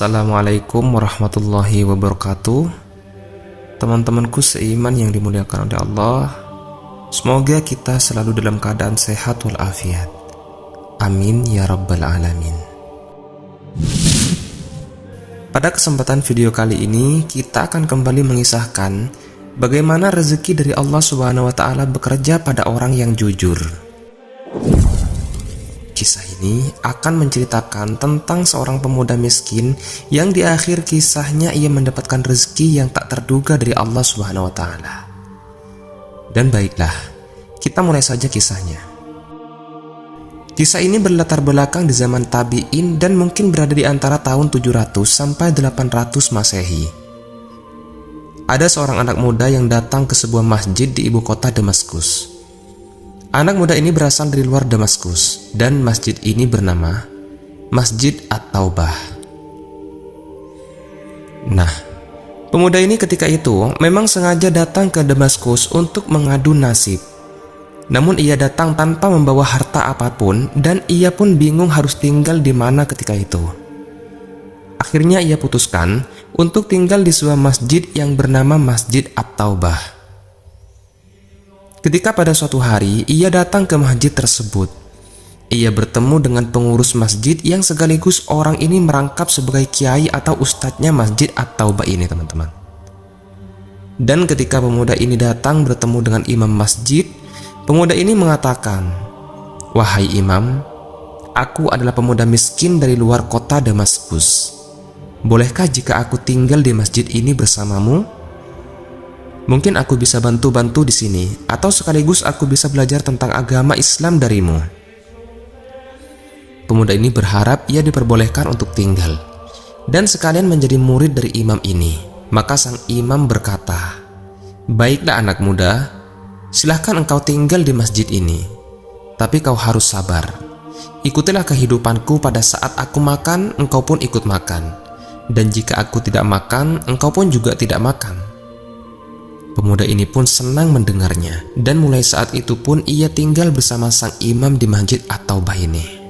Assalamualaikum warahmatullahi wabarakatuh. Teman-temanku seiman yang dimuliakan oleh Allah, semoga kita selalu dalam keadaan sehat walafiat. Amin ya rabbal alamin. Pada kesempatan video kali ini, kita akan kembali mengisahkan bagaimana rezeki dari Allah Subhanahu wa Ta'ala bekerja pada orang yang jujur. Kisah ini akan menceritakan tentang seorang pemuda miskin yang di akhir kisahnya ia mendapatkan rezeki yang tak terduga dari Allah Subhanahu wa Ta'ala. Dan baiklah, kita mulai saja kisahnya. Kisah ini berlatar belakang di zaman tabi'in dan mungkin berada di antara tahun 700 sampai 800 Masehi. Ada seorang anak muda yang datang ke sebuah masjid di ibu kota Damaskus. Anak muda ini berasal dari luar Damaskus dan masjid ini bernama Masjid At-Taubah. Nah, pemuda ini ketika itu memang sengaja datang ke Damaskus untuk mengadu nasib. Namun ia datang tanpa membawa harta apapun dan ia pun bingung harus tinggal di mana ketika itu. Akhirnya ia putuskan untuk tinggal di sebuah masjid yang bernama Masjid At-Taubah. Ketika pada suatu hari ia datang ke masjid tersebut, ia bertemu dengan pengurus masjid yang sekaligus orang ini merangkap sebagai kiai atau ustadznya Masjid At-Taubah ini, teman-teman. Dan ketika pemuda ini datang bertemu dengan imam masjid, pemuda ini mengatakan, "Wahai imam, aku adalah pemuda miskin dari luar kota Damaskus. Bolehkah jika aku tinggal di masjid ini bersamamu? Mungkin aku bisa bantu-bantu di sini, atau sekaligus aku bisa belajar tentang agama Islam darimu." Pemuda ini berharap ia diperbolehkan untuk tinggal dan sekalian menjadi murid dari imam ini. Maka sang imam berkata, "Baiklah anak muda, silahkan engkau tinggal di masjid ini. Tapi kau harus sabar. Ikutilah kehidupanku, pada saat aku makan, engkau pun ikut makan. Dan jika aku tidak makan, engkau pun juga tidak makan." Pemuda ini pun senang mendengarnya, dan mulai saat itu pun ia tinggal bersama sang imam di Masjid At-Taubah ini.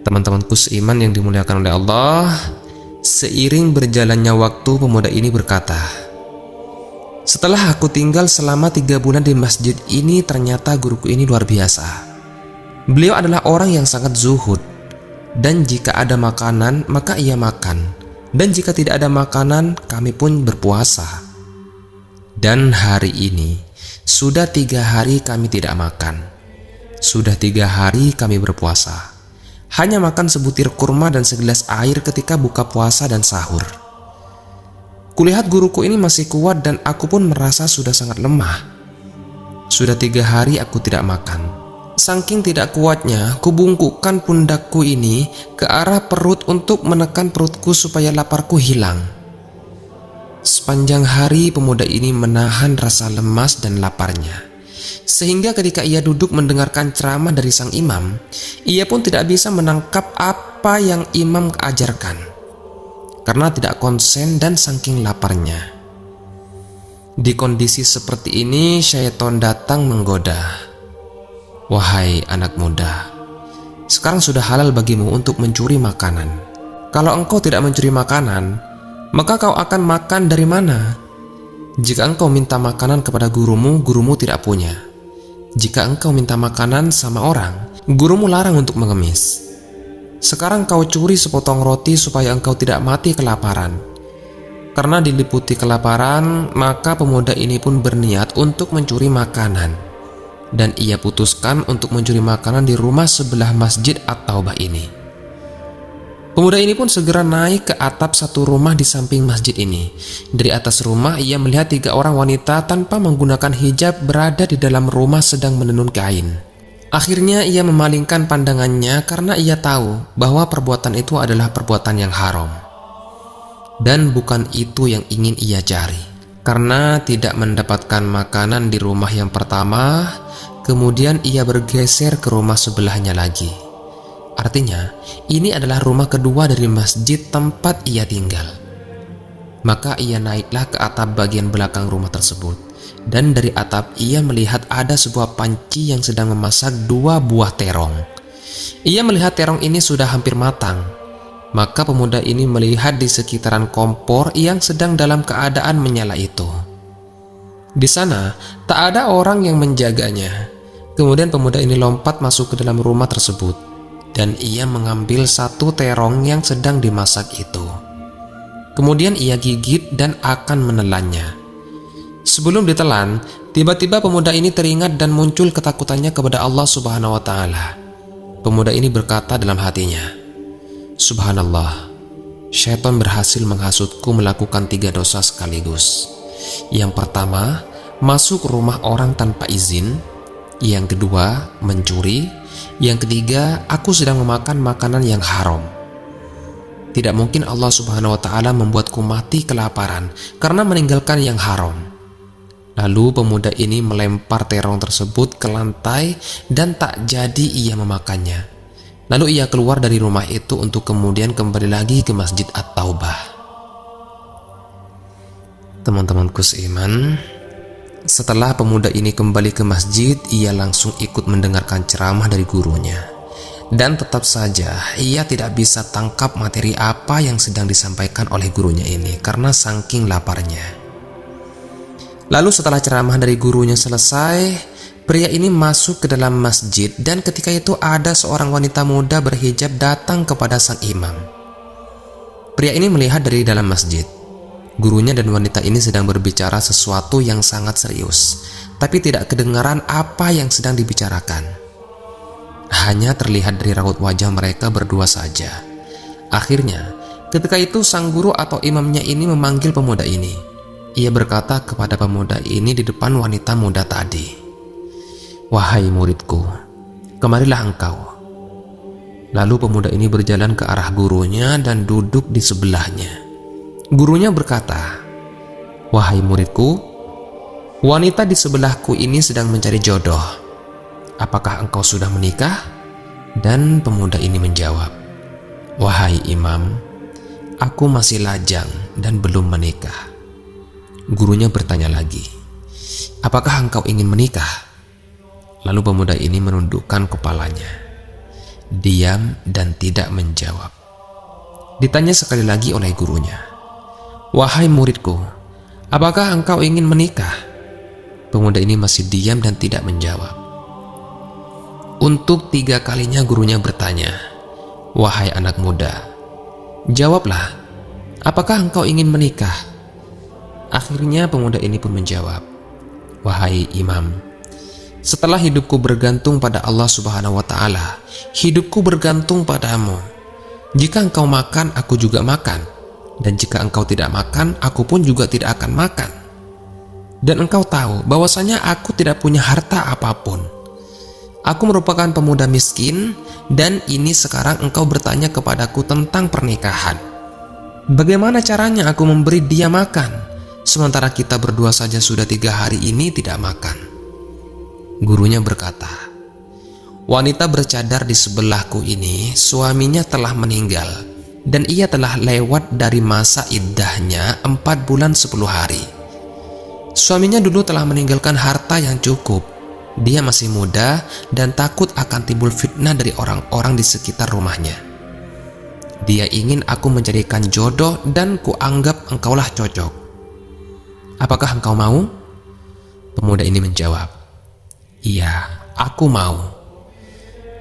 Teman-temanku seiman yang dimuliakan oleh Allah, seiring berjalannya waktu pemuda ini berkata, "Setelah aku tinggal selama 3 bulan di masjid ini, ternyata guruku ini luar biasa. Beliau adalah orang yang sangat zuhud, dan jika ada makanan maka ia makan, dan jika tidak ada makanan kami pun berpuasa. Dan hari ini sudah 3 hari kami tidak makan. Sudah 3 hari kami berpuasa. Hanya makan sebutir kurma dan segelas air ketika buka puasa dan sahur. Kulihat guruku ini masih kuat dan aku pun merasa sudah sangat lemah. Sudah 3 hari aku tidak makan. Saking tidak kuatnya, kubungkukkan pundakku ini ke arah perut untuk menekan perutku supaya laparku hilang." Sepanjang hari pemuda ini menahan rasa lemas dan laparnya, sehingga ketika ia duduk mendengarkan ceramah dari sang imam, ia pun tidak bisa menangkap apa yang imam ajarkan karena tidak konsen dan saking laparnya. Di kondisi seperti ini, syaitan datang menggoda. "Wahai anak muda, sekarang sudah halal bagimu untuk mencuri makanan. Kalau engkau tidak mencuri makanan, maka kau akan makan dari mana? Jika engkau minta makanan kepada gurumu, gurumu tidak punya. Jika engkau minta makanan sama orang, gurumu larang untuk mengemis. Sekarang kau curi sepotong roti supaya engkau tidak mati kelaparan." Karena diliputi kelaparan, maka pemuda ini pun berniat untuk mencuri makanan, dan ia putuskan untuk mencuri makanan di rumah sebelah Masjid At-Taubah ini. Pemuda ini pun segera naik ke atap satu rumah di samping masjid ini. Dari atas rumah ia melihat 3 orang wanita tanpa menggunakan hijab berada di dalam rumah sedang menenun kain. Akhirnya ia memalingkan pandangannya karena ia tahu bahwa perbuatan itu adalah perbuatan yang haram. Dan bukan itu yang ingin ia cari. Karena tidak mendapatkan makanan di rumah yang pertama, kemudian ia bergeser ke rumah sebelahnya lagi. Artinya, ini adalah rumah kedua dari masjid tempat ia tinggal. Maka ia naiklah ke atap bagian belakang rumah tersebut, dan dari atap ia melihat ada sebuah panci yang sedang memasak 2 buah terong. Ia melihat terong ini sudah hampir matang, Maka pemuda ini melihat di sekitaran kompor yang sedang dalam keadaan menyala itu. Di sana tak ada orang yang menjaganya. Kemudian pemuda ini lompat masuk ke dalam rumah tersebut dan ia mengambil satu terong yang sedang dimasak itu. Kemudian ia gigit dan akan menelannya. Sebelum ditelan, tiba-tiba pemuda ini teringat dan muncul ketakutannya kepada Allah Subhanahu wa Ta'ala. Pemuda ini berkata dalam hatinya, "Subhanallah, syaitan berhasil menghasutku melakukan 3 dosa sekaligus. Yang pertama, masuk rumah orang tanpa izin. Yang kedua, mencuri. Yang ketiga, aku sedang memakan makanan yang haram. Tidak mungkin Allah Subhanahu wa Ta'ala membuatku mati kelaparan karena meninggalkan yang haram." Lalu pemuda ini melempar terong tersebut ke lantai dan tak jadi ia memakannya. Lalu ia keluar dari rumah itu untuk kemudian kembali lagi ke Masjid At-Taubah. Teman-temanku seiman, setelah pemuda ini kembali ke masjid, ia langsung ikut mendengarkan ceramah dari gurunya. Dan tetap saja ia tidak bisa tangkap materi apa yang sedang disampaikan oleh gurunya ini karena saking laparnya. Lalu setelah ceramah dari gurunya selesai, pria ini masuk ke dalam masjid dan ketika itu ada seorang wanita muda berhijab datang kepada sang imam. Pria ini melihat dari dalam masjid. Gurunya dan wanita ini sedang berbicara sesuatu yang sangat serius, tapi tidak kedengaran apa yang sedang dibicarakan. Hanya terlihat dari raut wajah mereka berdua saja. Akhirnya, ketika itu sang guru atau imamnya ini memanggil pemuda ini. Ia berkata kepada pemuda ini di depan wanita muda tadi, "Wahai muridku, kemarilah engkau." Lalu pemuda ini berjalan ke arah gurunya dan duduk di sebelahnya. Gurunya berkata, "Wahai muridku, wanita di sebelahku ini sedang mencari jodoh. Apakah engkau sudah menikah?" Dan pemuda ini menjawab, "Wahai imam, aku masih lajang dan belum menikah." Gurunya bertanya lagi, "Apakah engkau ingin menikah?" Lalu pemuda ini menundukkan kepalanya, diam dan tidak menjawab. Ditanya sekali lagi oleh gurunya, "Wahai muridku, apakah engkau ingin menikah?" Pemuda ini masih diam dan tidak menjawab. Untuk 3 kalinya gurunya bertanya, "Wahai anak muda, jawablah, apakah engkau ingin menikah?" Akhirnya pemuda ini pun menjawab, "Wahai imam, setelah hidupku bergantung pada Allah Subhanahu wa Ta'ala, hidupku bergantung padamu. Jika engkau makan, aku juga makan. Dan jika engkau tidak makan, aku pun juga tidak akan makan. Dan engkau tahu bahwasanya aku tidak punya harta apapun. Aku merupakan pemuda miskin, dan ini sekarang engkau bertanya kepadaku tentang pernikahan. Bagaimana caranya aku memberi dia makan? Sementara kita berdua saja sudah 3 hari ini tidak makan." Gurunya berkata, "Wanita bercadar di sebelahku ini suaminya telah meninggal dan ia telah lewat dari masa iddahnya 4 bulan 10 hari. Suaminya dulu telah meninggalkan harta yang cukup. Dia masih muda dan takut akan timbul fitnah dari orang-orang di sekitar rumahnya. Dia ingin aku mencarikan jodoh dan kuanggap engkaulah cocok. Apakah engkau mau?" Pemuda ini menjawab, "Iya, aku mau."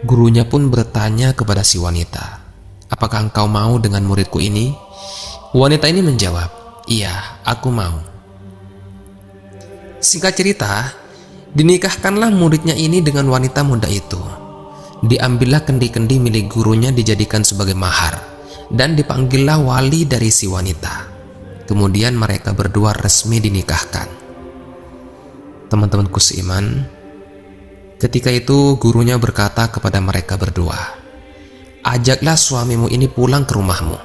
Gurunya pun bertanya kepada si wanita, "Apakah engkau mau dengan muridku ini?" Wanita ini menjawab, "Iya, aku mau." Singkat cerita, dinikahkanlah muridnya ini dengan wanita muda itu. Diambillah kendi-kendi milik gurunya dijadikan sebagai mahar, dan dipanggillah wali dari si wanita. Kemudian mereka berdua resmi dinikahkan. Teman-temanku seiman, ketika itu gurunya berkata kepada mereka berdua, "Ajaklah suamimu ini pulang ke rumahmu.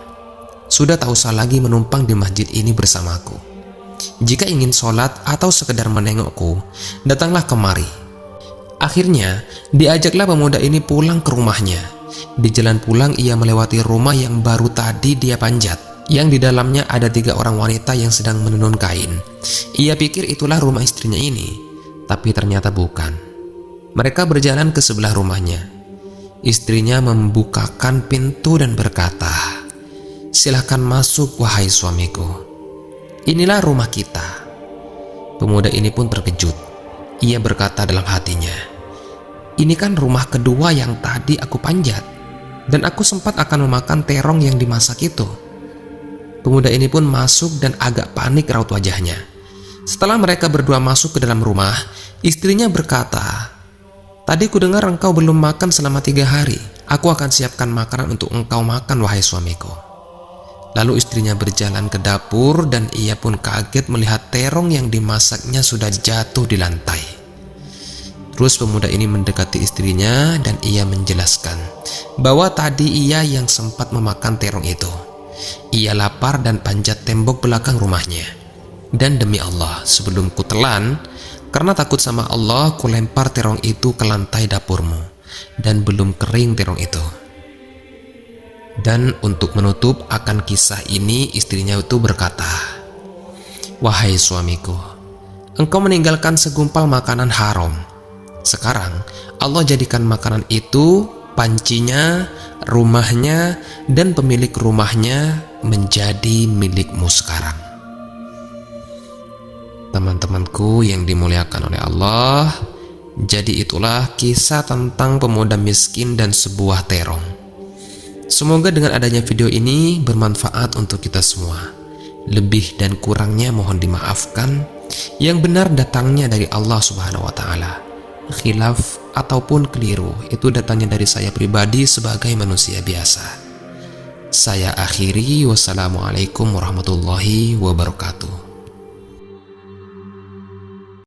Sudah tak usah lagi menumpang di masjid ini bersamaku. Jika ingin sholat atau sekedar menengokku, datanglah kemari." Akhirnya diajaklah pemuda ini pulang ke rumahnya. Di jalan pulang ia melewati rumah yang baru tadi dia panjat, yang di dalamnya ada 3 orang wanita yang sedang menenun kain. Ia pikir itulah rumah istrinya ini, tapi ternyata bukan. Mereka berjalan ke sebelah rumahnya. Istrinya membukakan pintu dan berkata, Silahkan masuk wahai suamiku. Inilah rumah kita. Pemuda ini pun terkejut. Ia berkata dalam hatinya, ini kan rumah kedua yang tadi aku panjat, dan aku sempat akan memakan terong yang dimasak itu. Pemuda ini pun masuk dan agak panik raut wajahnya. Setelah mereka berdua masuk ke dalam rumah, istrinya berkata, tadi ku dengar engkau belum makan selama 3 hari. Aku akan siapkan makanan untuk engkau makan wahai suamiku. Lalu istrinya berjalan ke dapur dan ia pun kaget melihat terong yang dimasaknya sudah jatuh di lantai. Terus pemuda ini mendekati istrinya dan ia menjelaskan bahwa tadi ia yang sempat memakan terong itu. Ia lapar dan panjat tembok belakang rumahnya. Dan demi Allah, sebelum ku telan, karena takut sama Allah, ku lempar terong itu ke lantai dapurmu. Dan belum kering terong itu. Dan untuk menutup akan kisah ini, istrinya itu berkata, wahai suamiku, engkau meninggalkan segumpal makanan haram. Sekarang Allah jadikan makanan itu, pancinya, rumahnya, dan pemilik rumahnya menjadi milikmu sekarang. Teman-temanku yang dimuliakan oleh Allah, jadi itulah kisah tentang pemuda miskin dan sebuah terong. Semoga dengan adanya video ini bermanfaat untuk kita semua. Lebih dan kurangnya mohon dimaafkan. Yang benar datangnya dari Allah Subhanahu wa Ta'ala. Khilaf ataupun keliru itu datangnya dari saya pribadi sebagai manusia biasa. Saya akhiri, wassalamualaikum warahmatullahi wabarakatuh.